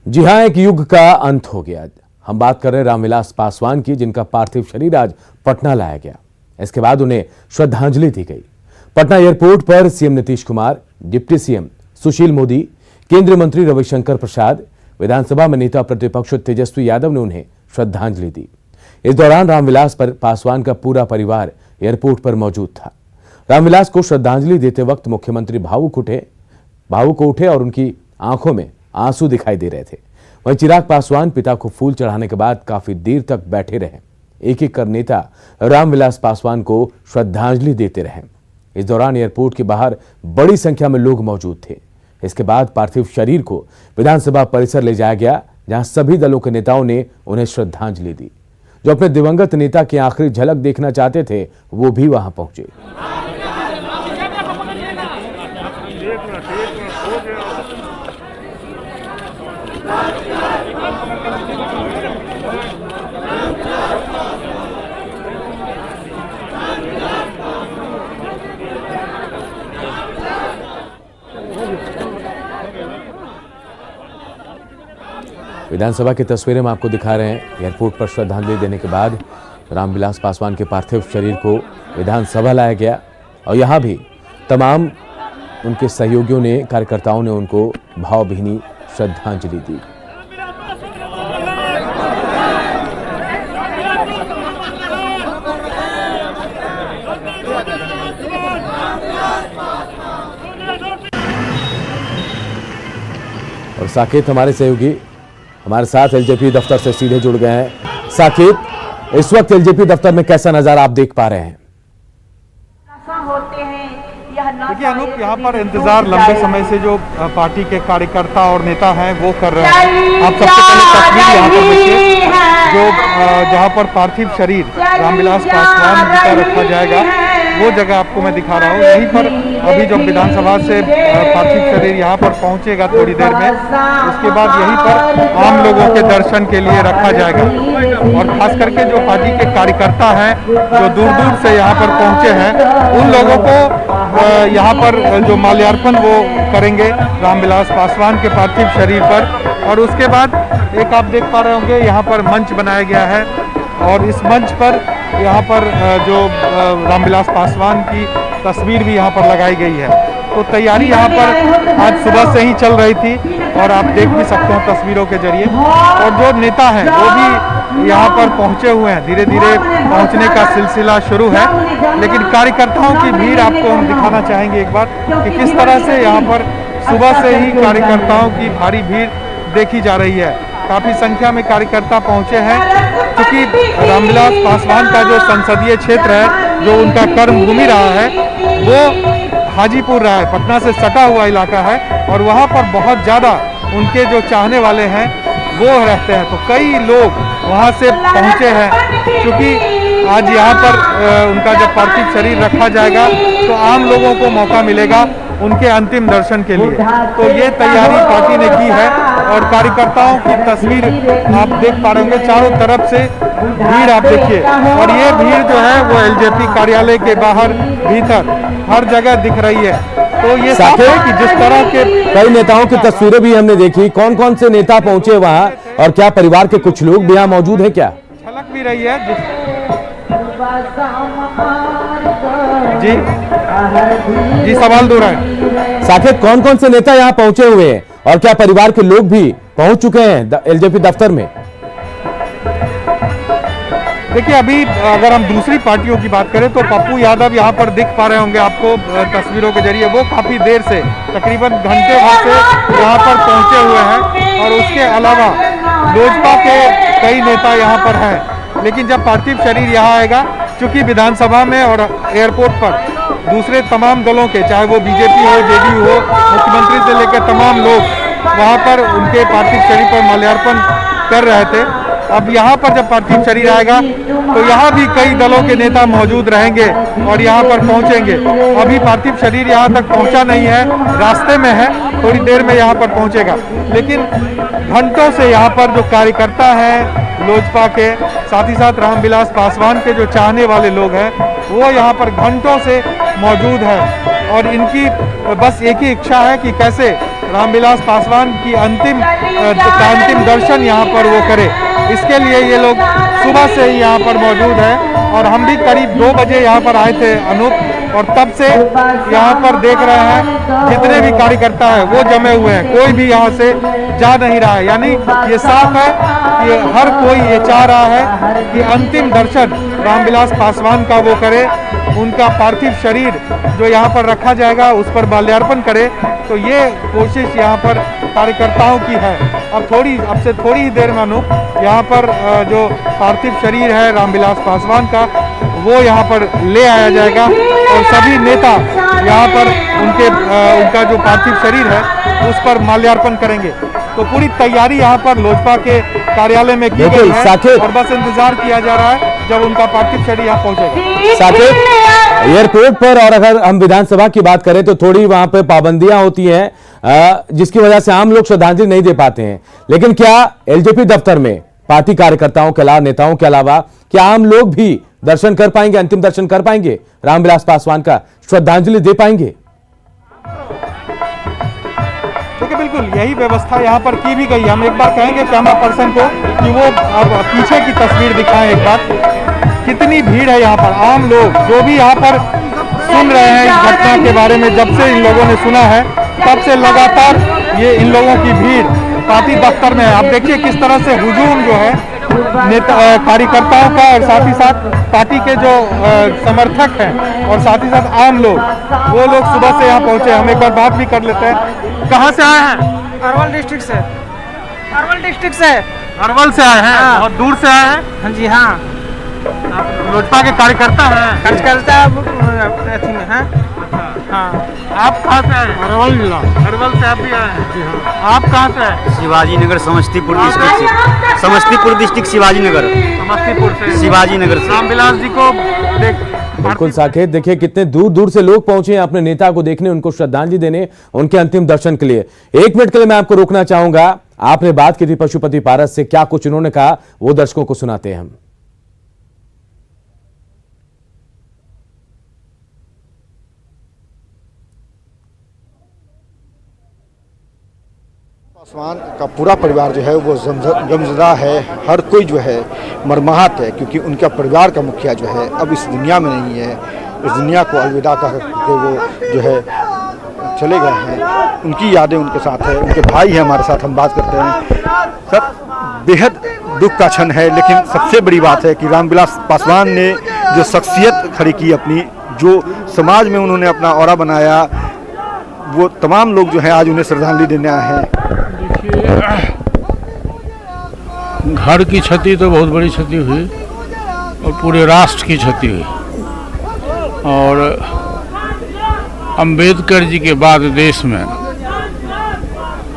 जी हां, एक युग का अंत हो गया। हम बात कर रहे हैं रामविलास पासवान की, जिनका पार्थिव शरीर आज पटना लाया गया। इसके बाद उन्हें श्रद्धांजलि दी गई। पटना एयरपोर्ट पर CM Nitish Kumar, deputy CM Sushil Modi, केंद्रीय मंत्री रविशंकर प्रसाद, विधानसभा में नेता प्रतिपक्ष तेजस्वी यादव ने उन्हें श्रद्धांजलि दी। इस दौरान रामविलास पासवान का पूरा परिवार एयरपोर्ट पर मौजूद था। रामविलास को श्रद्धांजलि देते वक्त मुख्यमंत्री भावुक उठे और उनकी आंखों में आंसू दिखाई दे रहे थे। वहीं चिराग पासवान पिता को फूल चढ़ाने के बाद काफी देर तक बैठे रहे। एक एक कर नेता रामविलास पासवान को श्रद्धांजलि देते रहे। इस दौरान एयरपोर्ट के बाहर बड़ी संख्या में लोग मौजूद थे। इसके बाद पार्थिव शरीर को विधानसभा परिसर ले जाया गया, जहां सभी दलों के नेताओं ने उन्हें श्रद्धांजलि दी। जो अपने दिवंगत नेता की आखिरी झलक देखना चाहते थे, वो भी वहां पहुंचे। विधानसभा की तस्वीरें हम आपको दिखा रहे हैं। एयरपोर्ट पर श्रद्धांजलि देने के बाद रामविलास पासवान के पार्थिव शरीर को विधानसभा लाया गया और यहां भी तमाम उनके सहयोगियों ने, कार्यकर्ताओं ने उनको भावभीनी श्रद्धांजलि दी। और साकेत हमारे सहयोगी हमारे साथ एलजेपी दफ्तर से सीधे जुड़ गए हैं। साकेत, इस वक्त एलजेपी दफ्तर में कैसा नजारा आप देख पा रहे हैं? देखिए अनूप, यहाँ पर इंतजार लंबे समय से जो पार्टी के कार्यकर्ता और नेता हैं वो कर रहे हैं। आप सबसे पहले तस्वीर यहाँ पर देखिए, जो जहाँ पर पार्थिव शरीर रामविलास पासवान जी का रखा जाएगा, वो जगह आपको मैं दिखा रहा हूँ। यहीं पर अभी जब विधानसभा से पार्थिव शरीर यहाँ पर पहुँचेगा थोड़ी देर में, उसके बाद यहीं पर आम लोगों के दर्शन के लिए रखा जाएगा। और खास करके जो पार्टी के कार्यकर्ता हैं, जो दूर दूर से यहाँ पर पहुँचे हैं, उन लोगों को यहाँ पर जो माल्यार्पण वो करेंगे रामविलास पासवान के पार्थिव शरीर पर। और उसके बाद एक आप देख पा रहे होंगे, यहाँ पर मंच बनाया गया है और इस मंच पर यहाँ पर जो रामविलास पासवान की तस्वीर भी यहाँ पर लगाई गई है। तो तैयारी यहाँ पर आज सुबह से ही चल रही थी और आप देख भी सकते हैं तस्वीरों के जरिए। और जो नेता हैं वो भी यहाँ पर पहुँचे हुए हैं, धीरे धीरे पहुँचने का सिलसिला शुरू है। लेकिन कार्यकर्ताओं की भीड़ आपको हम दिखाना चाहेंगे एक बार कि किस तरह से यहाँ पर सुबह से ही कार्यकर्ताओं की भारी भीड़ देखी जा रही है। काफ़ी संख्या में कार्यकर्ता पहुँचे हैं, क्योंकि रामविलास पासवान का जो संसदीय क्षेत्र है, जो उनका कर्म भूमि रहा है, वो हाजीपुर रहा है, पटना से सटा हुआ इलाका है। और वहाँ पर बहुत ज़्यादा उनके जो चाहने वाले हैं वो रहते हैं। तो कई लोग वहाँ से पहुँचे हैं, क्योंकि आज यहाँ पर उनका जब पार्थिव शरीर रखा जाएगा तो आम लोगों को मौका मिलेगा उनके अंतिम दर्शन के लिए। तो ये तैयारी पार्टी ने की है और कार्यकर्ताओं की तस्वीर आप देख पा रहे होंगे। चारों तरफ से भीड़ आप देखिए, और ये भीड़ जो है वो एलजेपी कार्यालय के बाहर, भीतर, हर जगह दिख रही है। तो ये साफ है कि जिस तरह के कई नेताओं की तस्वीरें भी हमने देखी। कौन कौन से नेता पहुंचे वहां और क्या परिवार के कुछ लोग भी यहाँ मौजूद है? क्या झलक भी रही है जी सवाल दो रहा है। साकेत, कौन कौन से नेता यहाँ पहुंचे हुए हैं और क्या परिवार के लोग भी पहुंच चुके हैं एलजेपी दफ्तर में? देखिए अभी अगर हम दूसरी पार्टियों की बात करें तो पप्पू यादव यहाँ पर दिख पा रहे होंगे आपको तस्वीरों के जरिए। वो काफ़ी देर से, तकरीबन घंटे भर से यहाँ पर पहुँचे हुए हैं। और उसके अलावा लोजपा के कई नेता यहाँ पर हैं। लेकिन जब पार्थिव शरीर यहाँ आएगा, चूँकि विधानसभा में और एयरपोर्ट पर दूसरे तमाम दलों के, चाहे वो बीजेपी हो, जेडीयू हो, मुख्यमंत्री से लेकर तमाम लोग वहाँ पर उनके पार्थिव शरीर पर माल्यार्पण कर रहे थे। अब यहाँ पर जब पार्थिव शरीर आएगा तो यहाँ भी कई दलों के नेता मौजूद रहेंगे और यहाँ पर पहुँचेंगे। अभी पार्थिव शरीर यहाँ तक पहुँचा नहीं है, रास्ते में है, थोड़ी देर में यहाँ पर पहुँचेगा। लेकिन घंटों से यहाँ पर जो कार्यकर्ता हैं लोजपा के, साथ ही साथ रामविलास पासवान के जो चाहने वाले लोग हैं, वो यहाँ पर घंटों से मौजूद है। और इनकी बस एक ही इच्छा है कि कैसे रामविलास पासवान की अंतिम दर्शन यहाँ पर वो करे। इसके लिए ये लोग सुबह से ही यहाँ पर मौजूद हैं और हम भी करीब 2 बजे यहाँ पर आए थे अनूप, और तब से यहाँ पर देख रहे हैं जितने भी कार्यकर्ता हैं वो जमे हुए हैं, कोई भी यहाँ से जा नहीं रहा है। यानी ये साफ है कि हर कोई ये चाह रहा है कि अंतिम दर्शन रामविलास पासवान का वो करे, उनका पार्थिव शरीर जो यहाँ पर रखा जाएगा उस पर माल्यार्पण करे। तो ये कोशिश यहाँ पर कार्यकर्ताओं की है। अब से थोड़ी ही देर में अनूप यहाँ पर जो पार्थिव शरीर है रामविलास पासवान का वो यहाँ पर ले आया जाएगा और सभी नेता यहाँ पर उनका जो पार्थिव शरीर है उस पर माल्यार्पण करेंगे। तो पूरी तैयारी यहाँ पर लोजपा के कार्यालय में की गई है और बस इंतजार किया जा रहा है जब उनका पार्थिव शरीर यहाँ पहुंचेगा। साकेत, एयरपोर्ट पर और अगर हम विधानसभा की बात करें तो थोड़ी वहां पे पाबंदियां होती हैं जिसकी वजह से आम लोग श्रद्धांजलि नहीं दे पाते हैं, लेकिन क्या एलजेपी दफ्तर में पार्टी कार्यकर्ताओं के अलावा, नेताओं के अलावा क्या आम लोग भी दर्शन कर पाएंगे, अंतिम दर्शन कर पाएंगे, रामविलास पासवान का श्रद्धांजलि दे पाएंगे? देखिए बिल्कुल यही व्यवस्था यहाँ पर की भी गई है। हम एक बार कहेंगे कैमरा पर्सन को कि वो अब पीछे की तस्वीर दिखाएं एक बार, कितनी भीड़ है यहाँ पर। आम लोग जो भी यहाँ पर सुन रहे हैं इस घटना के बारे में, जब से इन लोगों ने सुना है तब से लगातार ये इन लोगों की भीड़ पार्टी दफ्तर में है। आप देखिए किस तरह से हुजूम जो है नेता कार्यकर्ताओं का और साथ ही साथ पार्टी के जो समर्थक हैं और साथ ही साथ आम लोग, वो लोग सुबह से यहाँ पहुंचे। हम एक बार बात भी कर लेते हैं। कहाँ से आए हैं? अरवल डिस्ट्रिक्ट से। अरवल डिस्ट्रिक्ट से। अरवल से आए हैं? हाँ। बहुत दूर से आए हैं? हाँ जी हाँ। आप लोजपा के कार्यकर्ता हैं? कार्यकर्ता अथी में हैं। हाँ। आप कहाँ से आए हैं? अरवल जिला। अरवल से आप भी आए हैं? जी हाँ। आप कहाँ से आए? शिवाजी नगर समस्तीपुर डिस्ट्रिक्ट से। समस्तीपुर डिस्ट्रिक्ट शिवाजी नगर। समस्तीपुर से। शिवाजी नगर से। रामविलास जी को देख बिल्कुल साकेत, देखिए कितने दूर दूर से लोग पहुंचे हैं अपने नेता को देखने, उनको श्रद्धांजलि देने, उनके अंतिम दर्शन के लिए। 1 मिनट के लिए मैं आपको रोकना चाहूंगा। आपने बात की थी पशुपति पारस से, क्या कुछ उन्होंने कहा वो दर्शकों को सुनाते हैं हम। पासवान का पूरा परिवार जो है वो गमज़दा है, हर कोई जो है मर्माहत है, क्योंकि उनका परिवार का मुखिया जो है अब इस दुनिया में नहीं है। इस दुनिया को अलविदा कह के वो जो है चले गए हैं। उनकी यादें उनके साथ है, उनके भाई है हमारे साथ, हम बात करते हैं। सर, बेहद दुख का क्षण है, लेकिन सबसे बड़ी बात है कि रामविलास पासवान ने जो शख्सियत खड़ी की अपनी, जो समाज में उन्होंने अपना औरा बनाया, वो तमाम लोग जो है आज उन्हें श्रद्धांजलि देने आए हैं। घर की क्षति तो बहुत बड़ी क्षति हुई और पूरे राष्ट्र की क्षति हुई, और अंबेडकर जी के बाद देश में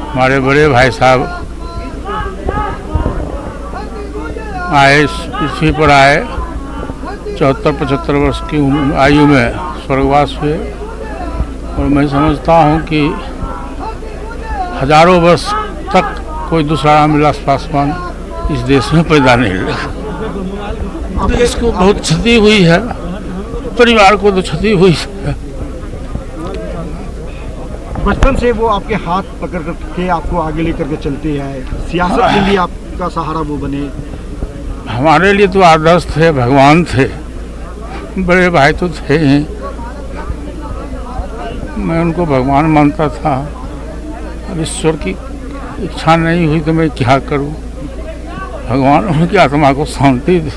हमारे बड़े भाई साहब आए, पृथ्वी पर आए, 74-75 वर्ष की आयु में स्वर्गवास हुए। और मैं समझता हूँ कि हजारों वर्ष तक कोई दूसरा रामविलास पासवान इस देश में पैदा नहीं हुआ। देश को बहुत क्षति हुई है, परिवार को तो क्षति हुई है। बचपन से वो आपके हाथ पकड़ के आपको आगे लेकर के चलते हैं, सियासत के लिए आपका सहारा वो बने। हमारे लिए तो आदर्श थे, भगवान थे, बड़े भाई तो थे ही। मैं उनको भगवान मानता था। अब ईश्वर की इच्छा नहीं हुई तो मैं क्या करूं। भगवान उनकी आत्मा को शांति दे।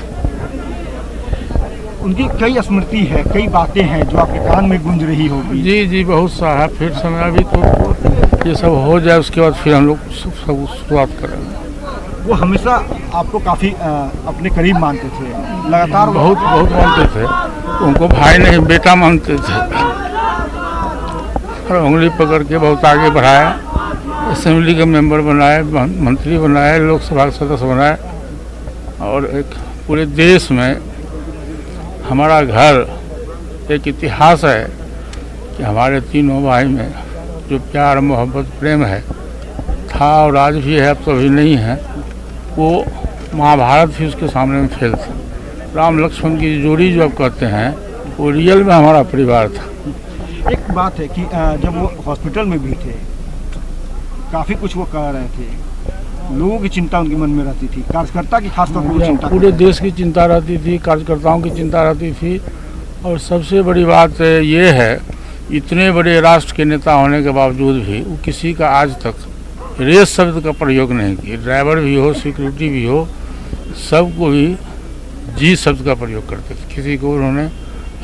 उनकी कई स्मृति है, कई बातें हैं जो आपके कान में गूंज रही होगी। जी जी, बहुत सा है। फिर समय अभी तो ये सब हो जाए, उसके बाद फिर हम लोग सब शुरुआत करेंगे। वो हमेशा आपको काफ़ी अपने करीब मानते थे, लगातार बहुत मानते थे। उनको भाई नहीं बेटा मानते थे, और उंगली पकड़ के बहुत आगे बढ़ाया। असेंबली के मेंबर बनाए, मंत्री बनाए, लोकसभा के सदस्य बनाए, और एक पूरे देश में हमारा घर एक इतिहास है कि हमारे तीनों भाई में जो प्यार, मोहब्बत, प्रेम है था और आज भी है, अब तो अभी नहीं है, वो महाभारत भी उसके सामने में फेल था। राम लक्ष्मण की जोड़ी जो आप कहते हैं वो रियल में हमारा परिवार था। एक बात है कि जब वो हॉस्पिटल में भी थे काफ़ी कुछ वो कर रहे थे। लोगों की चिंता उनके मन में रहती थी, कार्यकर्ता की खासतौर पर वो चिंता पूरे देश की चिंता रहती थी, कार्यकर्ताओं की चिंता रहती थी। और सबसे बड़ी बात ये है, इतने बड़े राष्ट्र के नेता होने के बावजूद भी वो किसी का आज तक रेस शब्द का प्रयोग नहीं किए। ड्राइवर भी हो, सिक्योरिटी भी हो, सबको भी जी शब्द का प्रयोग करते थे। किसी को उन्होंने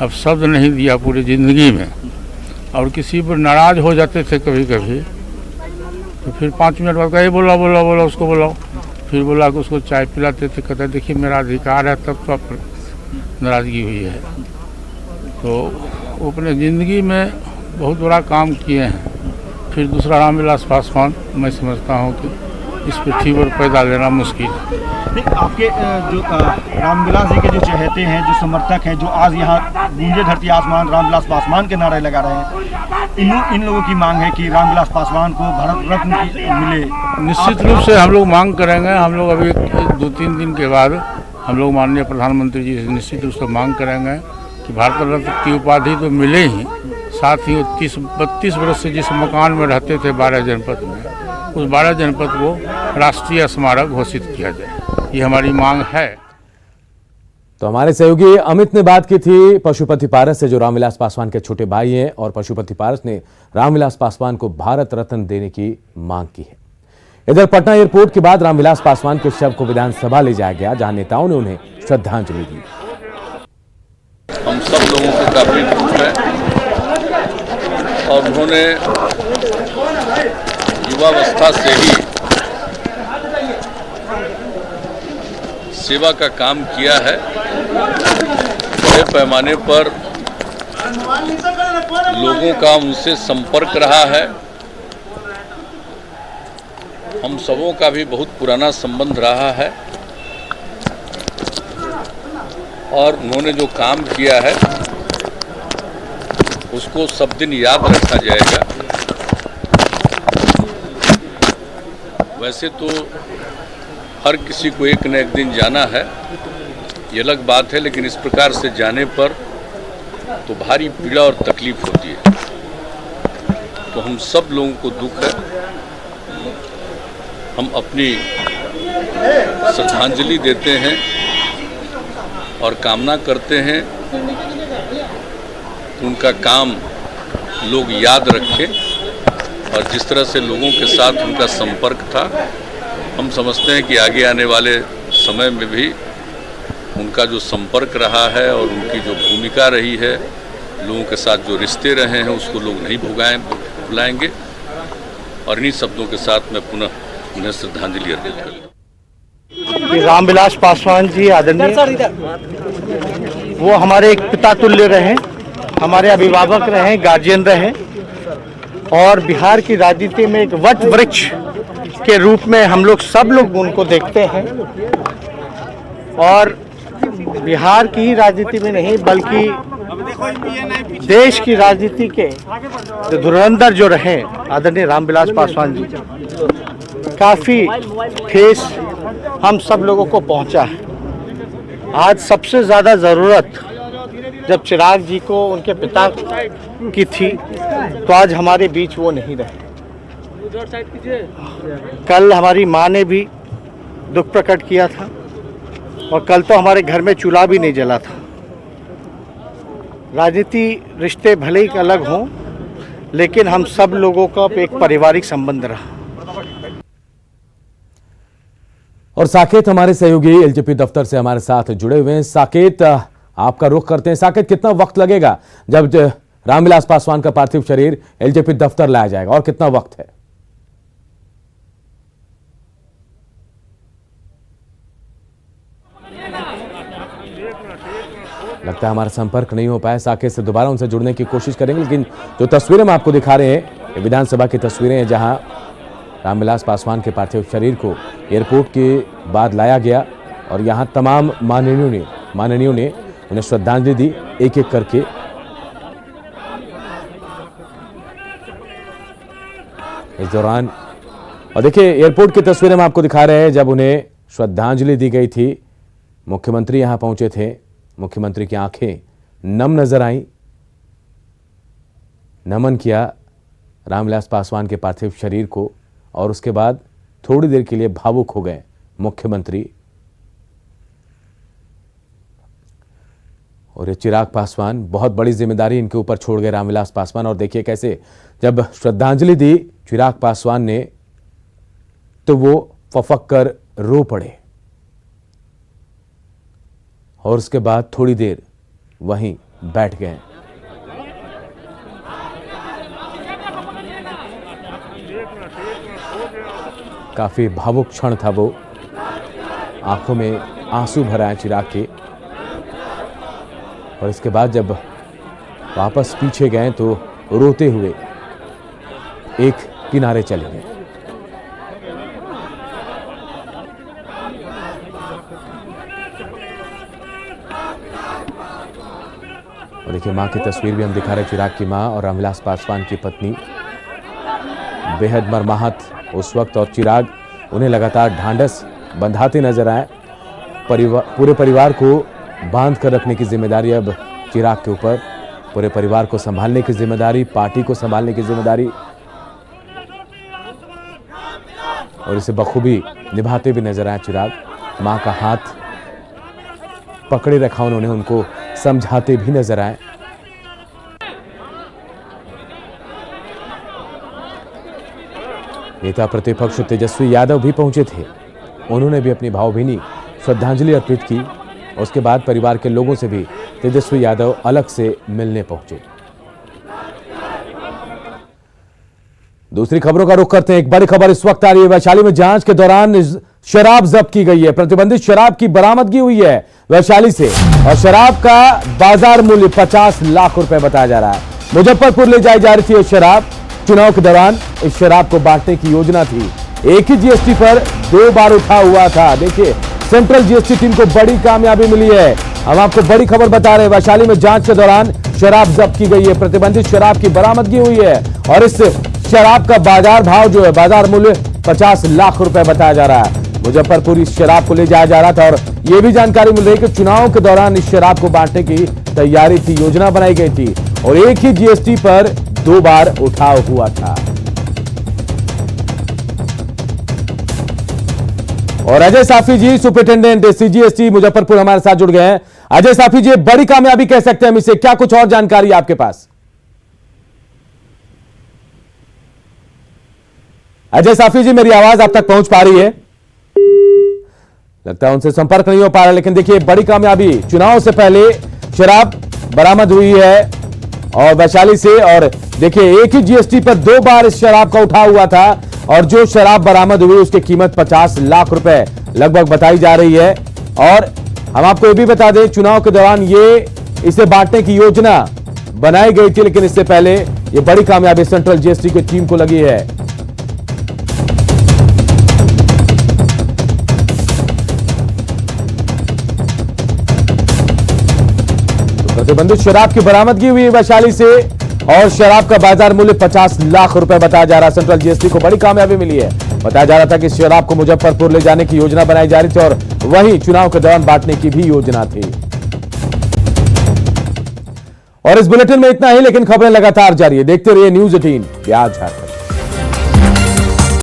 अब शब्द नहीं दिया पूरी ज़िंदगी में। और किसी पर नाराज़ हो जाते थे कभी कभी, तो फिर 5 मिनट बाद कहीं बोला उसको बुलाओ, फिर बोला कि उसको चाय पिलाते थे। कहते देखिए मेरा अधिकार है, तब तो आप नाराज़गी हुई है। तो वो अपने ज़िंदगी में बहुत बड़ा काम किए हैं। फिर दूसरा रामविलास पासवान, मैं समझता हूँ कि इस पृथ्वी पर पैदा लेना मुश्किल है। नहीं, आपके जो रामविलास जी के जो चहेते हैं, जो समर्थक हैं, जो आज यहाँ गूंजे धरती आसमान रामविलास पासवान के नारे लगा रहे हैं, इन लोगों की मांग है कि रामविलास पासवान को भारत रत्न मिले। निश्चित रूप से हम लोग मांग करेंगे। हम लोग अभी 2-3 दिन के बाद हम लोग माननीय प्रधानमंत्री जी से निश्चित रूप से मांग करेंगे कि भारत रत्न की उपाधि तो मिले ही, साथ ही 32 वर्ष से जिस मकान में रहते थे 12 जनपद में, उस 12 जनपद को राष्ट्रीय स्मारक घोषित किया जाए, ये हमारी मांग है। तो हमारे सहयोगी अमित ने बात की थी पशुपति पारस से, जो रामविलास पासवान के छोटे भाई हैं, और पशुपति पारस ने रामविलास पासवान को भारत रत्न देने की मांग की है। इधर पटना एयरपोर्ट के बाद रामविलास पासवान के शव को विधानसभा ले जाया गया, जहां नेताओं ने उन्हें श्रद्धांजलि दी। हम सब लोगों को काफी दुख है, और उन्होंने युवावस्था से ही सेवा का काम किया है। बड़े पैमाने पर लोगों का उनसे संपर्क रहा है। हम सबों का भी बहुत पुराना संबंध रहा है, और उन्होंने जो काम किया है उसको सब दिन याद रखा जाएगा। वैसे तो हर किसी को एक न एक दिन जाना है, ये अलग बात है, लेकिन इस प्रकार से जाने पर तो भारी पीड़ा और तकलीफ होती है। तो हम सब लोगों को दुख है। हम अपनी श्रद्धांजलि देते हैं और कामना करते हैं कि उनका काम लोग याद रखें, और जिस तरह से लोगों के साथ उनका संपर्क था, हम समझते हैं कि आगे आने वाले समय में भी उनका जो संपर्क रहा है और उनकी जो भूमिका रही है, लोगों के साथ जो रिश्ते रहे हैं, उसको लोग नहीं भुलाएंगे। और इन्हीं शब्दों के साथ मैं पुनः उन्हें श्रद्धांजलि अर्पित करूँ। रामविलास पासवान जी आदरणीय, वो हमारे एक पिता तुल्य रहे, हमारे अभिभावक रहे, गार्जियन रहे, और बिहार की राजनीति में एक वट वृक्ष के रूप में हम लोग सब लोग उनको देखते हैं। और बिहार की ही राजनीति में नहीं, बल्कि देश की राजनीति के जो धुरंधर जो रहे आदरणीय रामविलास पासवान जी, काफ़ी ठेस हम सब लोगों को पहुंचा है। आज सबसे ज़्यादा ज़रूरत जब चिराग जी को उनके पिता की थी, तो आज हमारे बीच वो नहीं रहे। कल हमारी माँ ने भी दुख प्रकट किया था, और कल तो हमारे घर में चूल्हा भी नहीं जला था। राजनीति रिश्ते भले ही अलग हों, लेकिन हम सब लोगों का एक पारिवारिक संबंध रहा। और साकेत हमारे सहयोगी एलजेपी दफ्तर से हमारे साथ जुड़े हुए हैं। साकेत, आपका रुख करते हैं। साकेत, कितना वक्त लगेगा जब रामविलास पासवान का पार्थिव शरीर एलजेपी दफ्तर लाया जाएगा, और कितना वक्त है? लगता है हमारा संपर्क नहीं हो पाया। साकेत से दोबारा उनसे जुड़ने की कोशिश करेंगे, लेकिन जो तस्वीरें हम आपको दिखा रहे हैं, ये विधानसभा की तस्वीरें हैं, जहां रामविलास पासवान के पार्थिव शरीर को एयरपोर्ट के बाद लाया गया, और यहां तमाम माननीयों ने उन्हें श्रद्धांजलि दी, एक एक करके। इस दौरान, और देखिए एयरपोर्ट की तस्वीरें हम आपको दिखा रहे हैं, जब उन्हें श्रद्धांजलि दी गई थी। मुख्यमंत्री यहां पहुंचे थे, मुख्यमंत्री की आंखें नम नजर आई, नमन किया रामविलास पासवान के पार्थिव शरीर को, और उसके बाद थोड़ी देर के लिए भावुक हो गए मुख्यमंत्री। और ये चिराग पासवान, बहुत बड़ी जिम्मेदारी इनके ऊपर छोड़ गए रामविलास पासवान। और देखिए कैसे जब श्रद्धांजलि दी चिराग पासवान ने तो वो फफक कर रो पड़े और उसके बाद थोड़ी देर वहीं बैठ गए। काफी भावुक क्षण था वो, आंखों में आंसू भर आए चिराग के। और इसके बाद जब वापस पीछे गए तो रोते हुए एक किनारे चले गए। और देखिए मां की तस्वीर भी हम दिखा रहे, चिराग की मां और रामविलास पासवान की पत्नी बेहद मर्माहत उस वक्त। और चिराग उन्हें लगातार ढांढस बंधाते नजर आए। पूरे परिवार को बांध कर रखने की जिम्मेदारी अब चिराग के ऊपर, पूरे परिवार को संभालने की जिम्मेदारी, पार्टी को संभालने की जिम्मेदारी, और इसे बखूबी निभाते भी नजर आए चिराग। मां का हाथ पकड़े रखा उन्होंने, उनको समझाते भी नजर आए। नेता प्रतिपक्ष तेजस्वी यादव भी पहुंचे थे, उन्होंने भी अपनी भावभीनी श्रद्धांजलि अर्पित की। उसके बाद परिवार के लोगों से भी तेजस्वी यादव अलग से मिलने पहुंचे। दूसरी खबरों का रुख करते हैं। एक बड़ी खबर इस वक्त आ रही है, वैशाली में जांच के दौरान शराब जब्त की गई है। प्रतिबंधित शराब की बरामदगी हुई है वैशाली से, और शराब का बाजार मूल्य 50 लाख रुपए बताया जा रहा है। मुजफ्फरपुर ले जाई जा रही थी ये शराब। चुनाव के दौरान इस शराब को बांटने की योजना थी। एक ही जीएसटी पर 2 बार उठा हुआ था। देखिए सेंट्रल जीएसटी टीम को बड़ी कामयाबी मिली है। हम आपको बड़ी खबर बता रहे हैं, वैशाली में जांच के दौरान शराब जब्त की गई है। प्रतिबंधित शराब की बरामदगी हुई है और इस शराब का बाजार भाव जो है, बाजार मूल्य 50 लाख रुपए बताया जा रहा है। मुजफ्फरपुर इस शराब को ले जाया जा रहा था और यह भी जानकारी मिल रही है कि चुनाव के दौरान इस शराब को बांटने की तैयारी थी, योजना बनाई गई थी और एक ही जीएसटी पर 2 बार उठाव हुआ था। और अजय साफी जी, सुपरिटेंडेंट सीजीएसटी मुजफ्फरपुर, हमारे साथ जुड़ गए हैं। अजय साफी जी, बड़ी कामयाबी कह सकते हैं हम इसे, क्या कुछ और जानकारी आपके पास? अजय साफी जी, मेरी आवाज आप तक पहुंच पा रही है? लगता है उनसे संपर्क नहीं हो पा रहा, लेकिन देखिए बड़ी कामयाबी, चुनाव से पहले शराब बरामद हुई है और वैशाली से। और देखिए एक ही जीएसटी पर 2 बार इस शराब का उठा हुआ था और जो शराब बरामद हुई उसकी कीमत 50 लाख रुपए लगभग बताई जा रही है। और हम आपको यह भी बता दें, चुनाव के दौरान इसे बांटने की योजना बनाई गई थी, लेकिन इससे पहले ये बड़ी कामयाबी सेंट्रल जीएसटी की टीम को लगी है। प्रतिबंधित शराब की बरामदगी हुई वैशाली से और शराब का बाजार मूल्य 50 लाख रुपए बताया जा रहा है। सेंट्रल जीएसटी को बड़ी कामयाबी मिली है। बताया जा रहा था कि इस शराब को मुजफ्फरपुर ले जाने की योजना बनाई जा रही थी और वहीं चुनाव के दौरान बांटने की भी योजना थी। और इस बुलेटिन में इतना ही, लेकिन खबरें लगातार जारी है। देखते रहिए न्यूज़ 18 बिहार झारखंड।